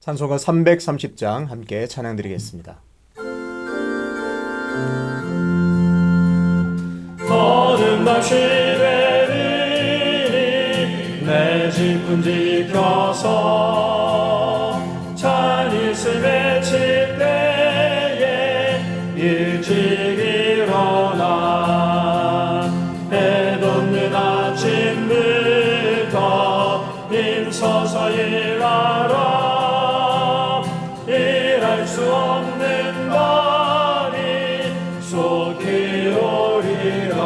찬송가 330장 함께 찬양 드리겠습니다. 어둠 밤 시대니 내 집은 지켜서 찬이슬 맺힐 때에 일찍 일어나 해 돋는 아침부터 힘써서 일하라. 일할 수 없는 날이 속히 오리라.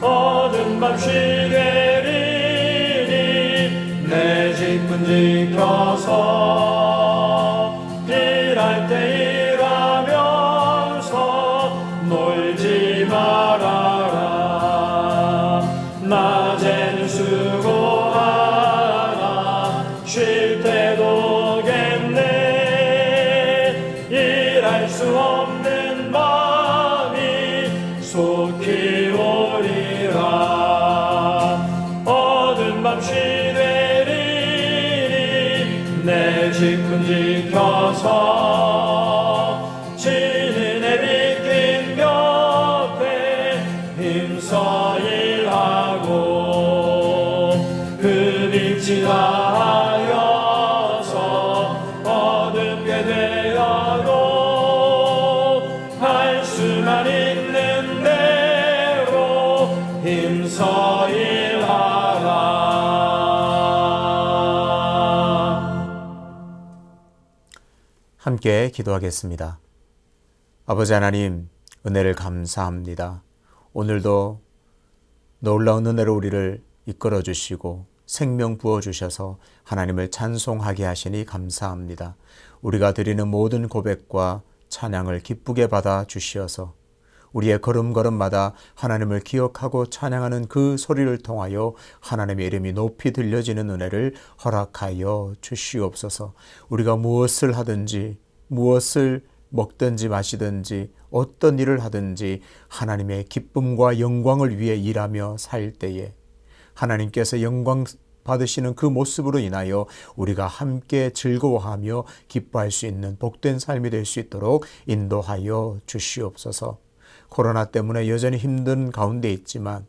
어둠 밤 시되리니 내 집은 지켜서 일할 때 일하면서 놀지 말아라. 낮에는 수고하라. 쉴 때도 겠네. 일할 수 없는 밤이 속히 오리라. 어두운 밤 시되리니 내 집은 지켜서 지는 해 비킨 곁에 힘써 일하고 그 빛이 하여서 어둡게 되어도 할 수만 있는 대로 힘써 일하라. 함께 기도하겠습니다. 아버지 하나님, 은혜를 감사합니다. 오늘도 놀라운 은혜로 우리를 이끌어 주시고 생명 부어 주셔서 하나님을 찬송하게 하시니 감사합니다. 우리가 드리는 모든 고백과 찬양을 기쁘게 받아 주시어서 우리의 걸음걸음마다 하나님을 기억하고 찬양하는 그 소리를 통하여 하나님의 이름이 높이 들려지는 은혜를 허락하여 주시옵소서. 우리가 무엇을 하든지 무엇을 먹든지 마시든지 어떤 일을 하든지 하나님의 기쁨과 영광을 위해 일하며 살 때에 하나님께서 영광 받으시는 그 모습으로 인하여 우리가 함께 즐거워하며 기뻐할 수 있는 복된 삶이 될 수 있도록 인도하여 주시옵소서. 코로나 때문에 여전히 힘든 가운데 있지만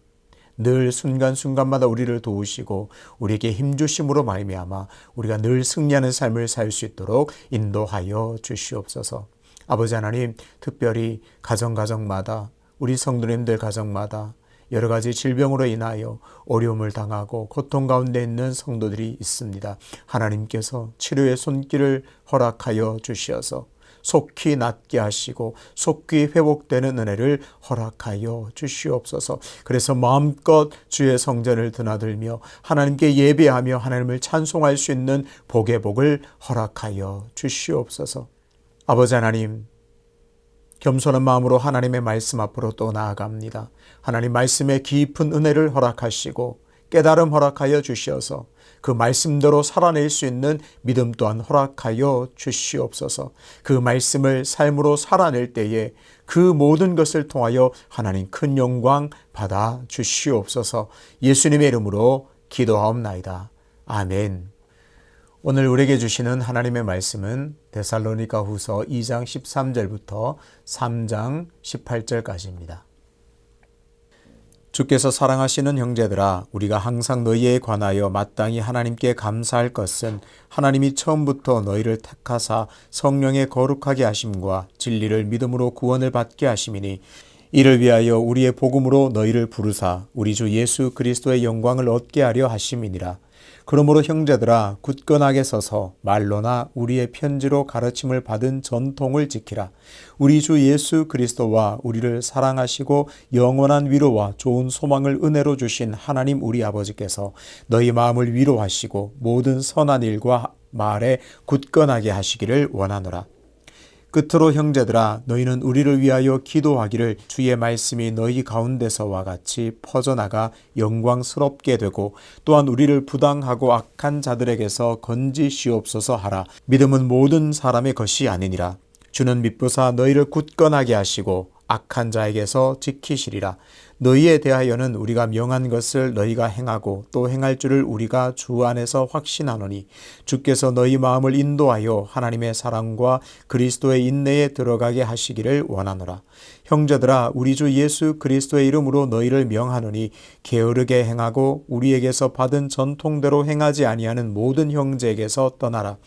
늘 순간순간마다 우리를 도우시고 우리에게 힘주심으로 말미암아 우리가 늘 승리하는 삶을 살 수 있도록 인도하여 주시옵소서. 아버지 하나님, 특별히 가정마다 우리 성도님들 가정마다 여러 가지 질병으로 인하여 어려움을 당하고 고통 가운데 있는 성도들이 있습니다. 하나님께서 치료의 손길을 허락하여 주시어서 속히 낫게 하시고 속히 회복되는 은혜를 허락하여 주시옵소서. 그래서 마음껏 주의 성전을 드나들며 하나님께 예배하며 하나님을 찬송할 수 있는 복의 복을 허락하여 주시옵소서. 아버지 하나님, 겸손한 마음으로 하나님의 말씀 앞으로 또 나아갑니다. 하나님 말씀의 깊은 은혜를 허락하시고 깨달음 허락하여 주시어서 그 말씀대로 살아낼 수 있는 믿음 또한 허락하여 주시옵소서. 그 말씀을 삶으로 살아낼 때에 그 모든 것을 통하여 하나님 큰 영광 받아 주시옵소서. 예수님의 이름으로 기도하옵나이다. 아멘. 오늘 우리에게 주시는 하나님의 말씀은 데살로니가 후서 2장 13절부터 3장 18절까지입니다. 주께서 사랑하시는 형제들아, 우리가 항상 너희에 관하여 마땅히 하나님께 감사할 것은 하나님이 처음부터 너희를 택하사 성령의 거룩하게 하심과 진리를 믿음으로 구원을 받게 하심이니, 이를 위하여 우리의 복음으로 너희를 부르사 우리 주 예수 그리스도의 영광을 얻게 하려 하심이니라. 그러므로 형제들아, 굳건하게 서서 말로나 우리의 편지로 가르침을 받은 전통을 지키라. 우리 주 예수 그리스도와 우리를 사랑하시고 영원한 위로와 좋은 소망을 은혜로 주신 하나님 우리 아버지께서 너희 마음을 위로하시고 모든 선한 일과 말에 굳건하게 하시기를 원하노라. 끝으로 형제들아, 너희는 우리를 위하여 기도하기를 주의 말씀이 너희 가운데서와 같이 퍼져나가 영광스럽게 되고 또한 우리를 부당하고 악한 자들에게서 건지시옵소서 하라. 믿음은 모든 사람의 것이 아니니라. 주는 미쁘사 너희를 굳건하게 하시고 악한 자에게서 지키시리라. 너희에 대하여는 우리가 명한 것을 너희가 행하고 또 행할 줄을 우리가 주 안에서 확신하노니 주께서 너희 마음을 인도하여 하나님의 사랑과 그리스도의 인내에 들어가게 하시기를 원하노라. 형제들아, 우리 주 예수 그리스도의 이름으로 너희를 명하노니 게으르게 행하고 우리에게서 받은 전통대로 행하지 아니하는 모든 형제에게서 떠나라.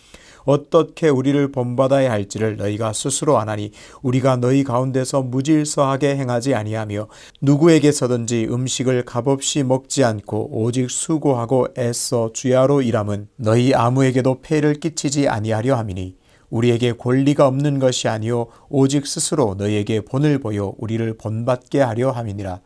어떻게 우리를 본받아야 할지를 너희가 스스로 아나니 우리가 너희 가운데서 무질서하게 행하지 아니하며 누구에게서든지 음식을 값없이 먹지 않고 오직 수고하고 애써 주야로 일함은 너희 아무에게도 폐를 끼치지 아니하려 함이니 우리에게 권리가 없는 것이 아니요 오직 스스로 너희에게 본을 보여 우리를 본받게 하려 함이니라.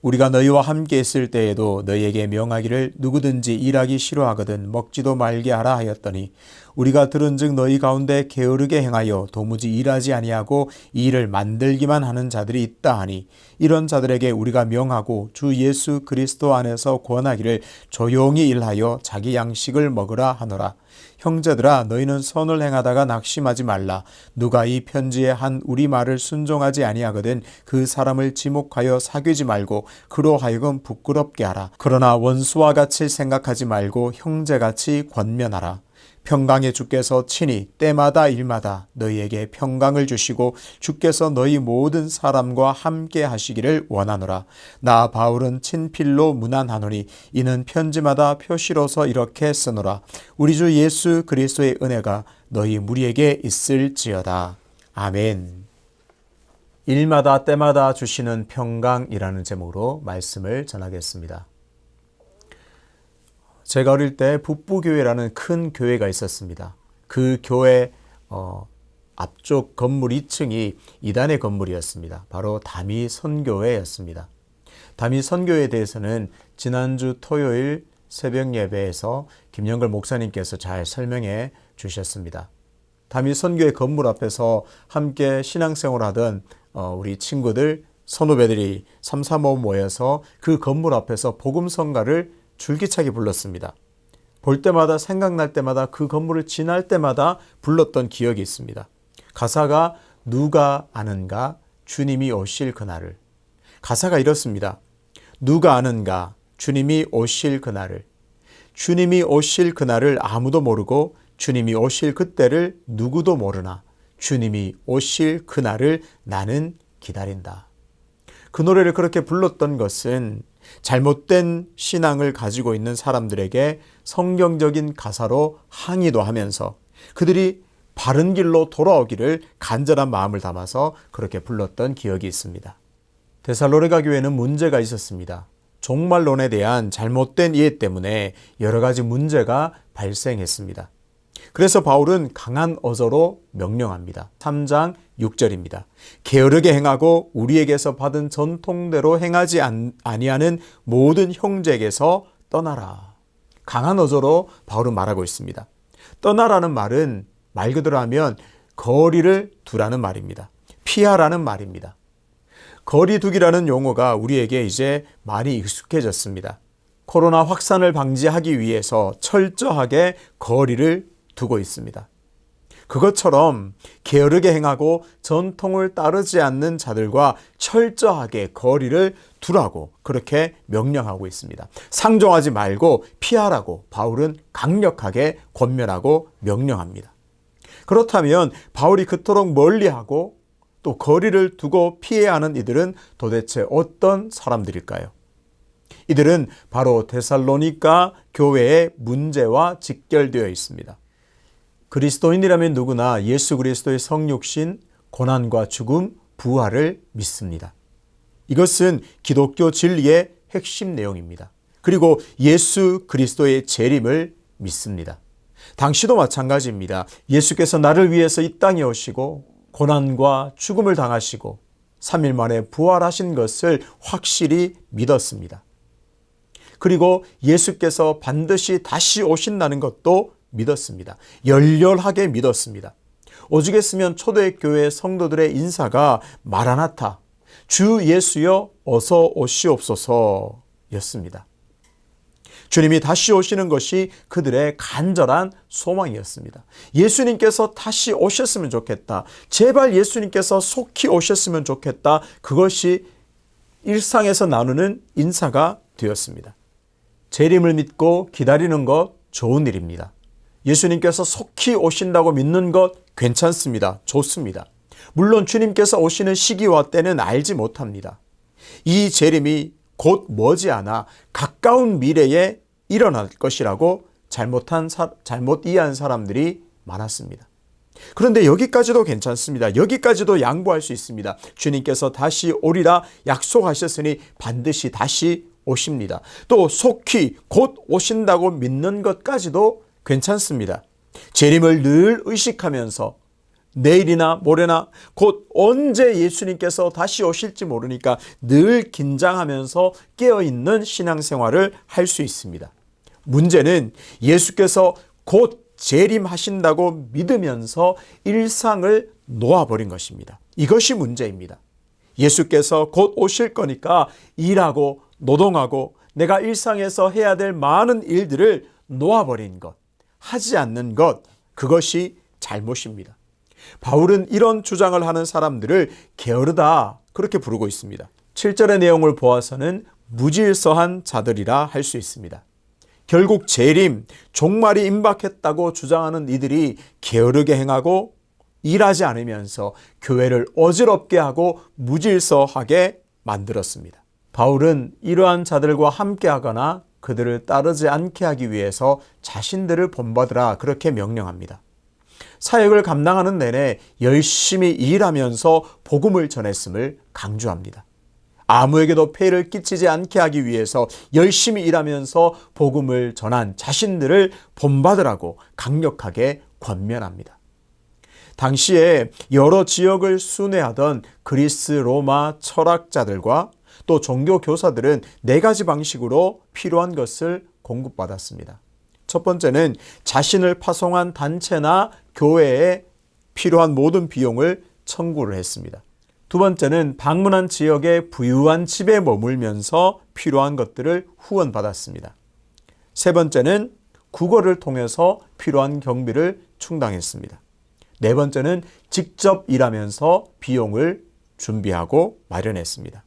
우리가 너희와 함께 있을 때에도 너희에게 명하기를 누구든지 일하기 싫어하거든 먹지도 말게 하라 하였더니 우리가 들은즉 너희 가운데 게으르게 행하여 도무지 일하지 아니하고 이 일을 만들기만 하는 자들이 있다 하니 이런 자들에게 우리가 명하고 주 예수 그리스도 안에서 권하기를 조용히 일하여 자기 양식을 먹으라 하노라. 형제들아, 너희는 선을 행하다가 낙심하지 말라. 누가 이 편지에 한 우리 말을 순종하지 아니하거든 그 사람을 지목하여 사귀지 말고 그로 하여금 부끄럽게 하라. 그러나 원수와 같이 생각하지 말고 형제같이 권면하라. 평강의 주께서 친히 때마다 일마다 너희에게 평강을 주시고 주께서 너희 모든 사람과 함께 하시기를 원하노라. 나 바울은 친필로 문안하노니 이는 편지마다 표시로서 이렇게 쓰노라. 우리 주 예수 그리스도의 은혜가 너희 무리에게 있을지어다. 아멘. 일마다 때마다 주시는 평강이라는 제목으로 말씀을 전하겠습니다. 제가 어릴 때 북부교회라는 큰 교회가 있었습니다. 그 교회 앞쪽 건물 2층이 이단의 건물이었습니다. 바로 다미선교회였습니다. 다미선교회에 대해서는 지난주 토요일 새벽 예배에서 김영걸 목사님께서 잘 설명해 주셨습니다. 다미선교회 건물 앞에서 함께 신앙생활하던 우리 친구들, 선후배들이 3, 4모 모여서 그 건물 앞에서 복음성가를 줄기차게 불렀습니다. 볼 때마다 생각날 때마다 그 건물을 지날 때마다 불렀던 기억이 있습니다. 가사가 누가 아는가 주님이 오실 그날을. 가사가 이렇습니다. 누가 아는가 주님이 오실 그날을. 주님이 오실 그날을 아무도 모르고 주님이 오실 그때를 누구도 모르나 주님이 오실 그날을 나는 기다린다. 그 노래를 그렇게 불렀던 것은 잘못된 신앙을 가지고 있는 사람들에게 성경적인 가사로 항의도 하면서 그들이 바른 길로 돌아오기를 간절한 마음을 담아서 그렇게 불렀던 기억이 있습니다. 데살로니가 교회는 문제가 있었습니다. 종말론에 대한 잘못된 이해 때문에 여러 가지 문제가 발생했습니다. 그래서 바울은 강한 어조로 명령합니다. 3장 6절입니다. 게으르게 행하고 우리에게서 받은 전통대로 행하지 아니하는 모든 형제에게서 떠나라. 강한 어조로 바울은 말하고 있습니다. 떠나라는 말은 말 그대로 하면 거리를 두라는 말입니다. 피하라는 말입니다. 거리 두기라는 용어가 우리에게 이제 많이 익숙해졌습니다. 코로나 확산을 방지하기 위해서 철저하게 거리를 두고 있습니다. 그것처럼 게으르게 행하고 전통을 따르지 않는 자들과 철저하게 거리를 두라고 그렇게 명령하고 있습니다. 상종하지 말고 피하라고 바울은 강력하게 권면하고 명령합니다. 그렇다면 바울이 그토록 멀리하고 또 거리를 두고 피해야 하는 이들은 도대체 어떤 사람들일까요? 이들은 바로 데살로니가 교회의 문제와 직결되어 있습니다. 그리스도인이라면 누구나 예수 그리스도의 성육신, 고난과 죽음, 부활을 믿습니다. 이것은 기독교 진리의 핵심 내용입니다. 그리고 예수 그리스도의 재림을 믿습니다. 당시도 마찬가지입니다. 예수께서 나를 위해서 이 땅에 오시고 고난과 죽음을 당하시고 3일 만에 부활하신 것을 확실히 믿었습니다. 그리고 예수께서 반드시 다시 오신다는 것도 믿었습니다. 열렬하게 믿었습니다. 오죽했으면 초대교회 성도들의 인사가 마라나타, 주 예수여 어서 오시옵소서 였습니다. 주님이 다시 오시는 것이 그들의 간절한 소망이었습니다. 예수님께서 다시 오셨으면 좋겠다. 제발 예수님께서 속히 오셨으면 좋겠다. 그것이 일상에서 나누는 인사가 되었습니다. 재림을 믿고 기다리는 것 좋은 일입니다. 예수님께서 속히 오신다고 믿는 것 괜찮습니다. 좋습니다. 물론 주님께서 오시는 시기와 때는 알지 못합니다. 이 재림이 곧 머지않아 가까운 미래에 일어날 것이라고 잘못 이해한 사람들이 많았습니다. 그런데 여기까지도 괜찮습니다. 여기까지도 양보할 수 있습니다. 주님께서 다시 오리라 약속하셨으니 반드시 다시 오십니다. 또 속히 곧 오신다고 믿는 것까지도 괜찮습니다. 재림을 늘 의식하면서 내일이나 모레나 곧 언제 예수님께서 다시 오실지 모르니까 늘 긴장하면서 깨어있는 신앙생활을 할 수 있습니다. 문제는 예수께서 곧 재림하신다고 믿으면서 일상을 놓아버린 것입니다. 이것이 문제입니다. 예수께서 곧 오실 거니까 일하고 노동하고 내가 일상에서 해야 될 많은 일들을 놓아버린 것, 하지 않는 것, 그것이 잘못입니다. 바울은 이런 주장을 하는 사람들을 게으르다 그렇게 부르고 있습니다. 7절의 내용을 보아서는 무질서한 자들이라 할 수 있습니다. 결국 재림, 종말이 임박했다고 주장하는 이들이 게으르게 행하고 일하지 않으면서 교회를 어지럽게 하고 무질서하게 만들었습니다. 바울은 이러한 자들과 함께하거나 그들을 따르지 않게 하기 위해서 자신들을 본받으라 그렇게 명령합니다. 사역을 감당하는 내내 열심히 일하면서 복음을 전했음을 강조합니다. 아무에게도 폐해를 끼치지 않게 하기 위해서 열심히 일하면서 복음을 전한 자신들을 본받으라고 강력하게 권면합니다. 당시에 여러 지역을 순회하던 그리스 로마 철학자들과 또 종교 교사들은 4가지 방식으로 필요한 것을 공급받았습니다. 첫 번째는 자신을 파송한 단체나 교회에 필요한 모든 비용을 청구를 했습니다. 두 번째는 방문한 지역의 부유한 집에 머물면서 필요한 것들을 후원받았습니다. 세 번째는 국어를 통해서 필요한 경비를 충당했습니다. 네 번째는 직접 일하면서 비용을 준비하고 마련했습니다.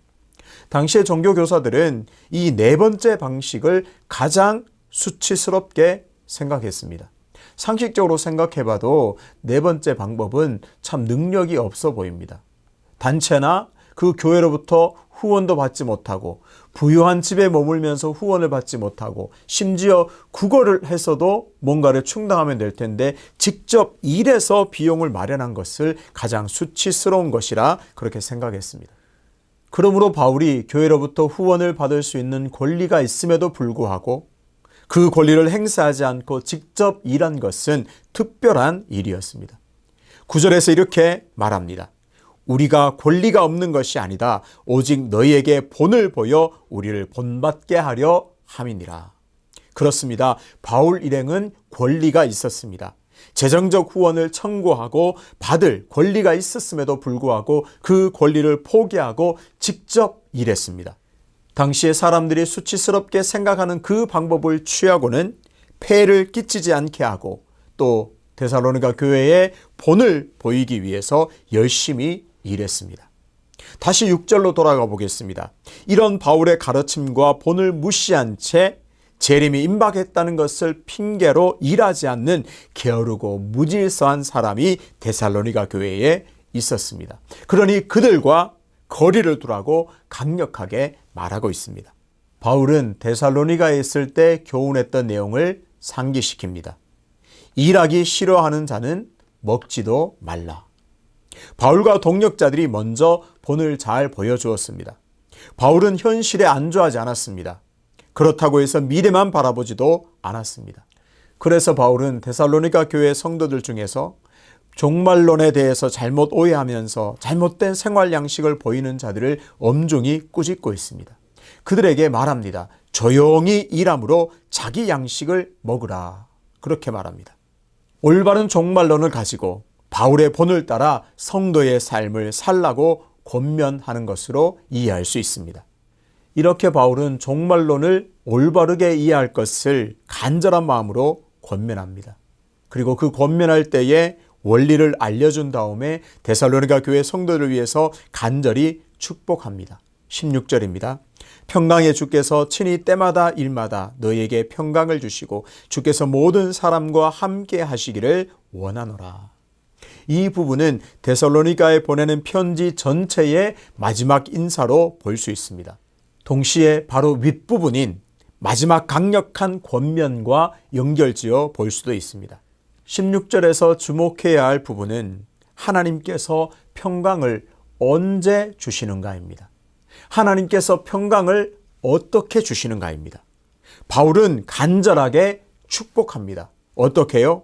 당시의 종교교사들은 이 4번째 방식을 가장 수치스럽게 생각했습니다. 상식적으로 생각해봐도 4번째 방법은 참 능력이 없어 보입니다. 단체나 그 교회로부터 후원도 받지 못하고 부유한 집에 머물면서 후원을 받지 못하고 심지어 국어를 해서도 뭔가를 충당하면 될 텐데 직접 일해서 비용을 마련한 것을 가장 수치스러운 것이라 그렇게 생각했습니다. 그러므로 바울이 교회로부터 후원을 받을 수 있는 권리가 있음에도 불구하고 그 권리를 행사하지 않고 직접 일한 것은 특별한 일이었습니다. 9절에서 이렇게 말합니다. 우리가 권리가 없는 것이 아니다. 오직 너희에게 본을 보여 우리를 본받게 하려 함이니라. 그렇습니다. 바울 일행은 권리가 있었습니다. 재정적 후원을 청구하고 받을 권리가 있었음에도 불구하고 그 권리를 포기하고 직접 일했습니다. 당시에 사람들이 수치스럽게 생각하는 그 방법을 취하고는 폐해를 끼치지 않게 하고 또 데살로니가 교회에 본을 보이기 위해서 열심히 일했습니다. 다시 6절로 돌아가 보겠습니다. 이런 바울의 가르침과 본을 무시한 채 재림이 임박했다는 것을 핑계로 일하지 않는 게으르고 무질서한 사람이 데살로니가 교회에 있었습니다. 그러니 그들과 거리를 두라고 강력하게 말하고 있습니다. 바울은 데살로니가에 있을 때 교훈했던 내용을 상기시킵니다. 일하기 싫어하는 자는 먹지도 말라. 바울과 동력자들이 먼저 본을 잘 보여주었습니다. 바울은 현실에 안주하지 않았습니다. 그렇다고 해서 미래만 바라보지도 않았습니다. 그래서 바울은 데살로니가 교회 성도들 중에서 종말론에 대해서 잘못 오해하면서 잘못된 생활 양식을 보이는 자들을 엄중히 꾸짖고 있습니다. 그들에게 말합니다. 조용히 일함으로 자기 양식을 먹으라. 그렇게 말합니다. 올바른 종말론을 가지고 바울의 본을 따라 성도의 삶을 살라고 권면하는 것으로 이해할 수 있습니다. 이렇게 바울은 종말론을 올바르게 이해할 것을 간절한 마음으로 권면합니다. 그리고 그 권면할 때에 원리를 알려준 다음에 데살로니가 교회 성도들을 위해서 간절히 축복합니다. 16절입니다. 평강의 주께서 친히 때마다 일마다 너희에게 평강을 주시고 주께서 모든 사람과 함께 하시기를 원하노라. 이 부분은 데살로니가에 보내는 편지 전체의 마지막 인사로 볼 수 있습니다. 동시에 바로 윗부분인 마지막 강력한 권면과 연결지어 볼 수도 있습니다. 16절에서 주목해야 할 부분은 하나님께서 평강을 언제 주시는가입니다. 하나님께서 평강을 어떻게 주시는가입니다. 바울은 간절하게 축복합니다. 어떻게요?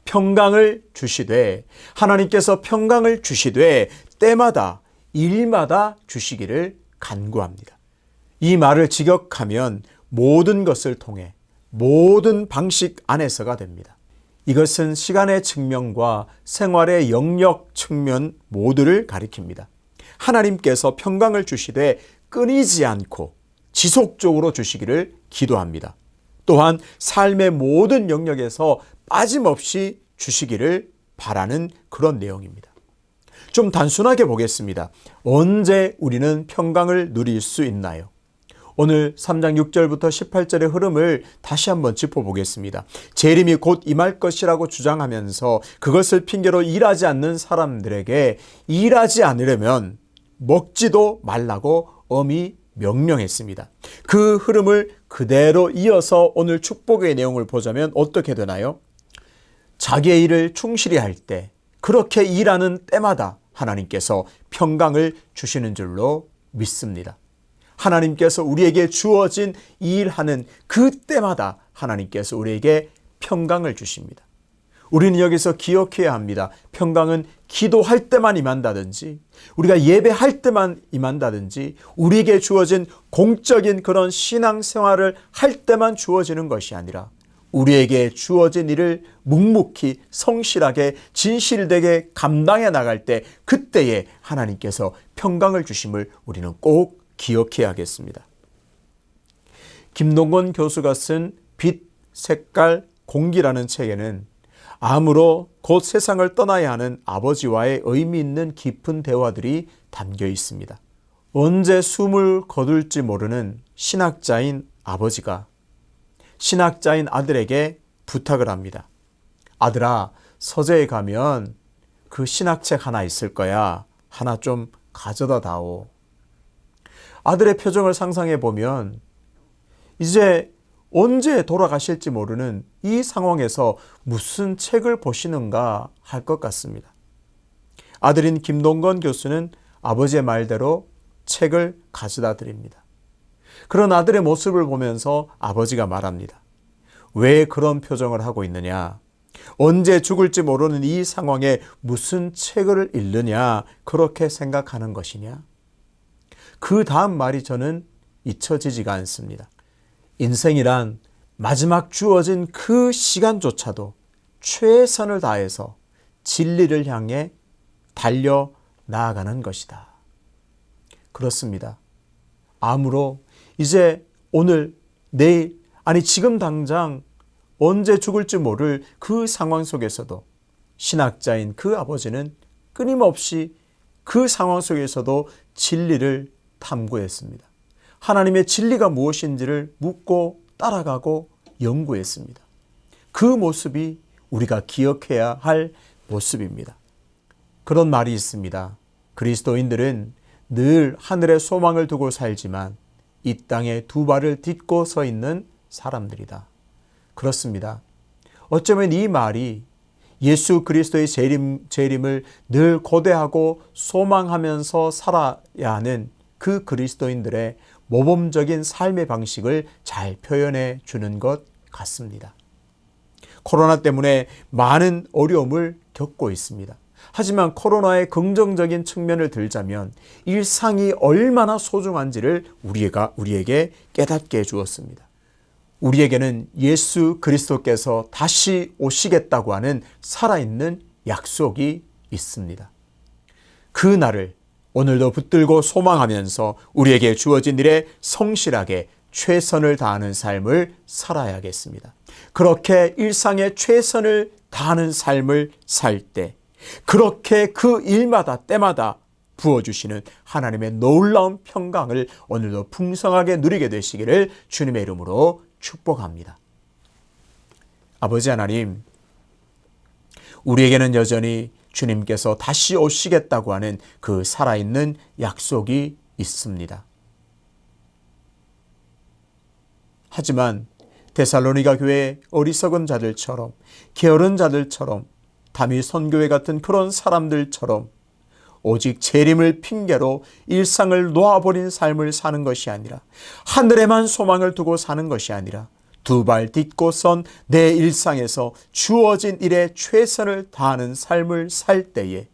평강을 주시되, 하나님께서 평강을 주시되 때마다 일마다 주시기를 간구합니다. 이 말을 직역하면 모든 것을 통해 모든 방식 안에서가 됩니다. 이것은 시간의 측면과 생활의 영역 측면 모두를 가리킵니다. 하나님께서 평강을 주시되 끊이지 않고 지속적으로 주시기를 기도합니다. 또한 삶의 모든 영역에서 빠짐없이 주시기를 바라는 그런 내용입니다. 좀 단순하게 보겠습니다. 언제 우리는 평강을 누릴 수 있나요? 오늘 3장 6절부터 18절의 흐름을 다시 한번 짚어보겠습니다. 재림이 곧 임할 것이라고 주장하면서 그것을 핑계로 일하지 않는 사람들에게 일하지 않으려면 먹지도 말라고 엄히 명령했습니다. 그 흐름을 그대로 이어서 오늘 축복의 내용을 보자면 어떻게 되나요? 자기의 일을 충실히 할 때, 그렇게 일하는 때마다 하나님께서 평강을 주시는 줄로 믿습니다. 하나님께서 우리에게 주어진 일하는 그 때마다 하나님께서 우리에게 평강을 주십니다. 우리는 여기서 기억해야 합니다. 평강은 기도할 때만 임한다든지, 우리가 예배할 때만 임한다든지, 우리에게 주어진 공적인 그런 신앙생활을 할 때만 주어지는 것이 아니라 우리에게 주어진 일을 묵묵히 성실하게 진실되게 감당해 나갈 때, 그때에 하나님께서 평강을 주심을 우리는 꼭 기억해야겠습니다. 김동건 교수가 쓴 빛, 색깔, 공기라는 책에는 암으로 곧 세상을 떠나야 하는 아버지와의 의미 있는 깊은 대화들이 담겨 있습니다. 언제 숨을 거둘지 모르는 신학자인 아버지가 신학자인 아들에게 부탁을 합니다. 아들아, 서재에 가면 그 신학책 하나 있을 거야. 하나 좀 가져다 다오. 아들의 표정을 상상해 보면 이제 언제 돌아가실지 모르는 이 상황에서 무슨 책을 보시는가 할 것 같습니다. 아들인 김동건 교수는 아버지의 말대로 책을 가져다 드립니다. 그런 아들의 모습을 보면서 아버지가 말합니다. 왜 그런 표정을 하고 있느냐? 언제 죽을지 모르는 이 상황에 무슨 책을 읽느냐? 그렇게 생각하는 것이냐? 그 다음 말이 저는 잊혀지지가 않습니다. 인생이란 마지막 주어진 그 시간조차도 최선을 다해서 진리를 향해 달려 나아가는 것이다. 그렇습니다. 암으로 이제 오늘, 내일, 아니 지금 당장 언제 죽을지 모를 그 상황 속에서도 신학자인 그 아버지는 끊임없이 그 상황 속에서도 진리를 탐구했습니다. 하나님의 진리가 무엇인지를 묻고 따라가고 연구했습니다. 그 모습이 우리가 기억해야 할 모습입니다. 그런 말이 있습니다. 그리스도인들은 늘 하늘에 소망을 두고 살지만 이 땅에 두 발을 딛고 서 있는 사람들이다. 그렇습니다. 어쩌면 이 말이 예수 그리스도의 재림을 늘 고대하고 소망하면서 살아야 하는 그 그리스도인들의 모범적인 삶의 방식을 잘 표현해 주는 것 같습니다. 코로나 때문에 많은 어려움을 겪고 있습니다. 하지만 코로나의 긍정적인 측면을 들자면 일상이 얼마나 소중한지를 우리에게 깨닫게 해주었습니다. 우리에게는 예수 그리스도께서 다시 오시겠다고 하는 살아있는 약속이 있습니다. 그 날을 오늘도 붙들고 소망하면서 우리에게 주어진 일에 성실하게 최선을 다하는 삶을 살아야겠습니다. 그렇게 일상에 최선을 다하는 삶을 살 때, 그렇게 그 일마다 때마다 부어주시는 하나님의 놀라운 평강을 오늘도 풍성하게 누리게 되시기를 주님의 이름으로 축복합니다. 아버지 하나님, 우리에게는 여전히 주님께서 다시 오시겠다고 하는 그 살아있는 약속이 있습니다. 하지만 데살로니가 교회의 어리석은 자들처럼, 게으른 자들처럼, 담임 선교회 같은 그런 사람들처럼 오직 재림을 핑계로 일상을 놓아버린 삶을 사는 것이 아니라, 하늘에만 소망을 두고 사는 것이 아니라 두 발 딛고선 내 일상에서 주어진 일에 최선을 다하는 삶을 살 때에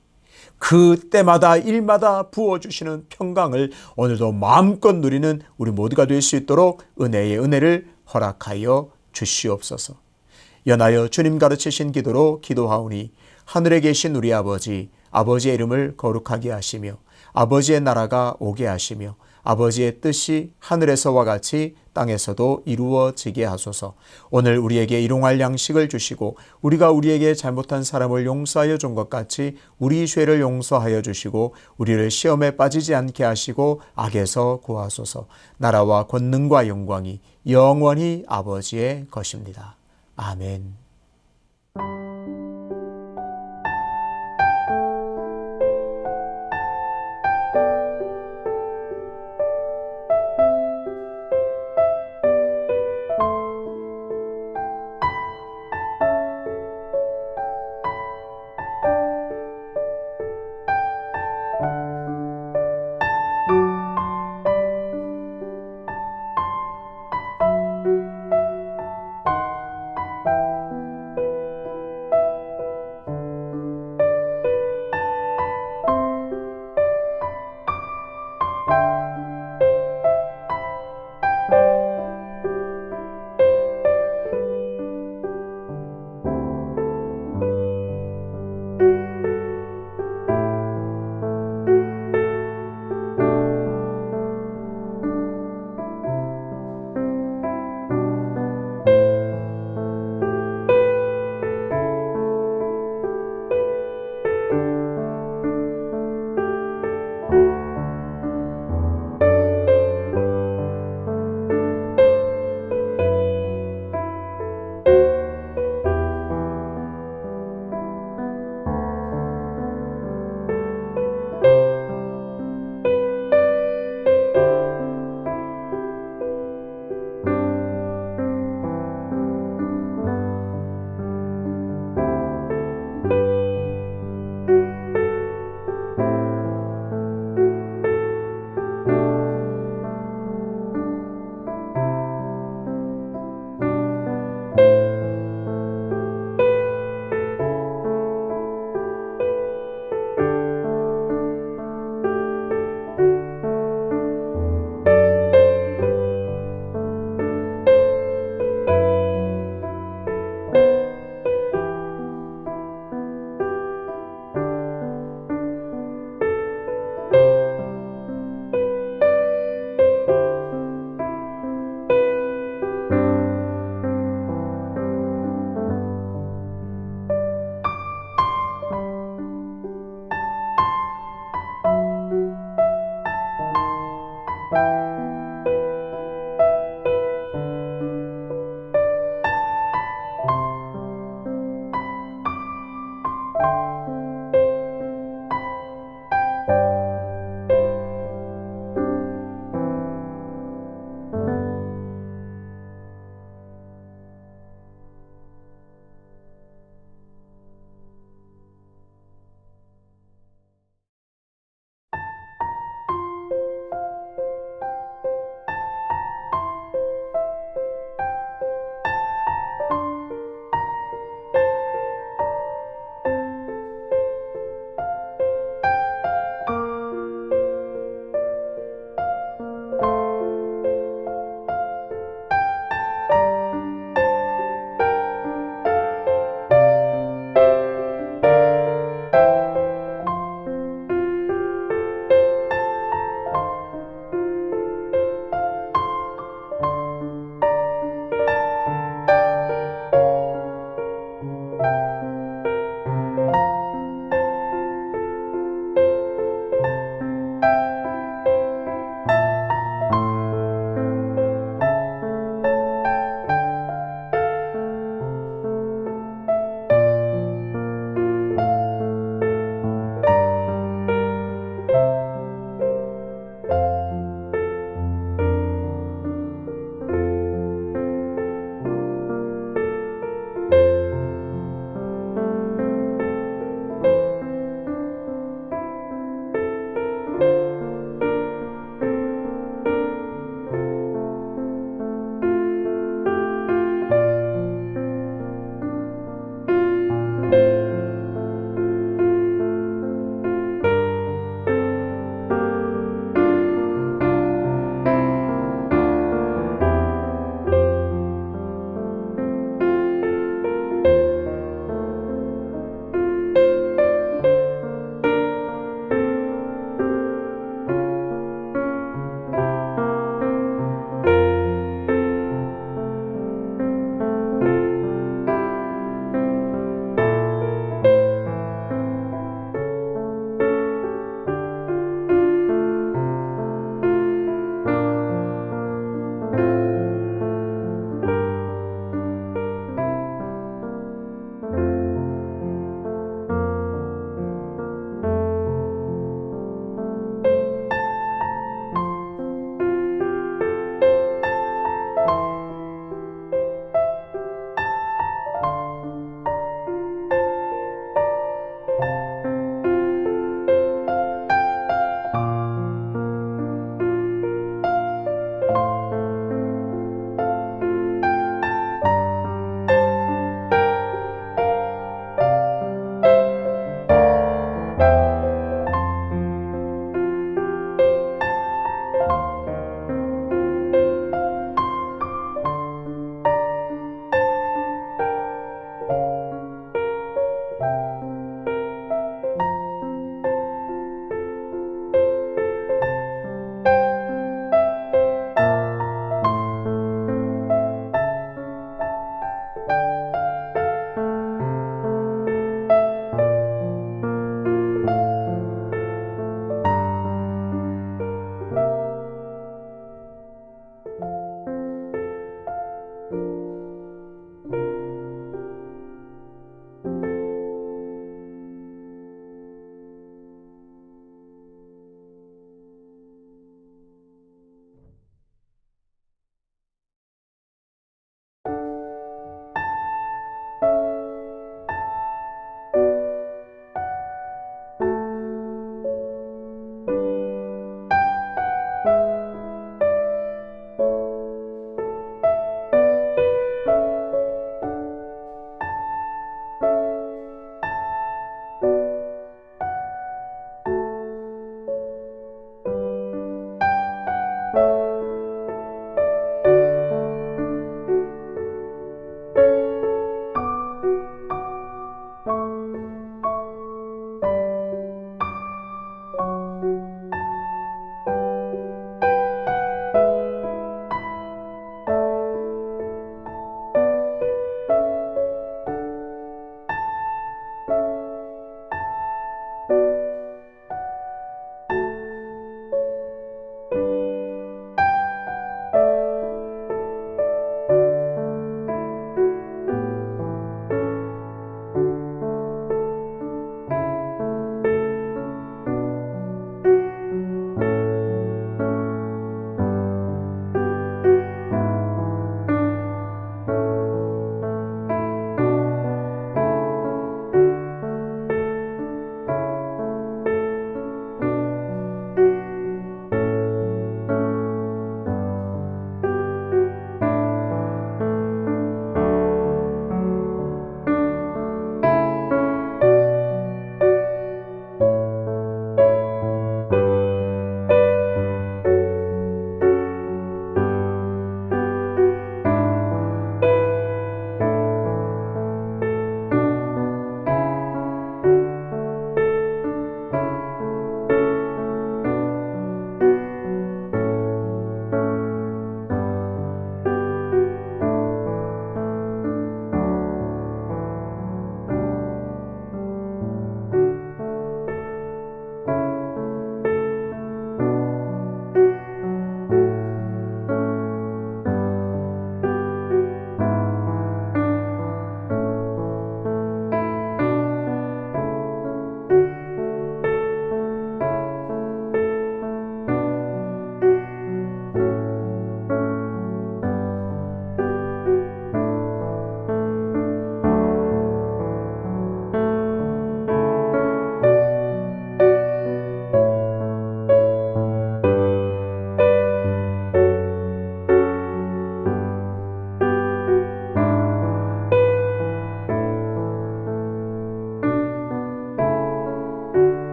그때마다 일마다 부어주시는 평강을 오늘도 마음껏 누리는 우리 모두가 될 수 있도록 은혜의 은혜를 허락하여 주시옵소서. 연하여 주님 가르치신 기도로 기도하오니 하늘에 계신 우리 아버지, 아버지의 이름을 거룩하게 하시며 아버지의 나라가 오게 하시며 아버지의 뜻이 하늘에서와 같이 땅에서도 이루어지게 하소서. 오늘 우리에게 일용할 양식을 주시고 우리가 우리에게 잘못한 사람을 용서하여 준 것 같이 우리 죄를 용서하여 주시고 우리를 시험에 빠지지 않게 하시고 악에서 구하소서. 나라와 권능과 영광이 영원히 아버지의 것입니다. 아멘.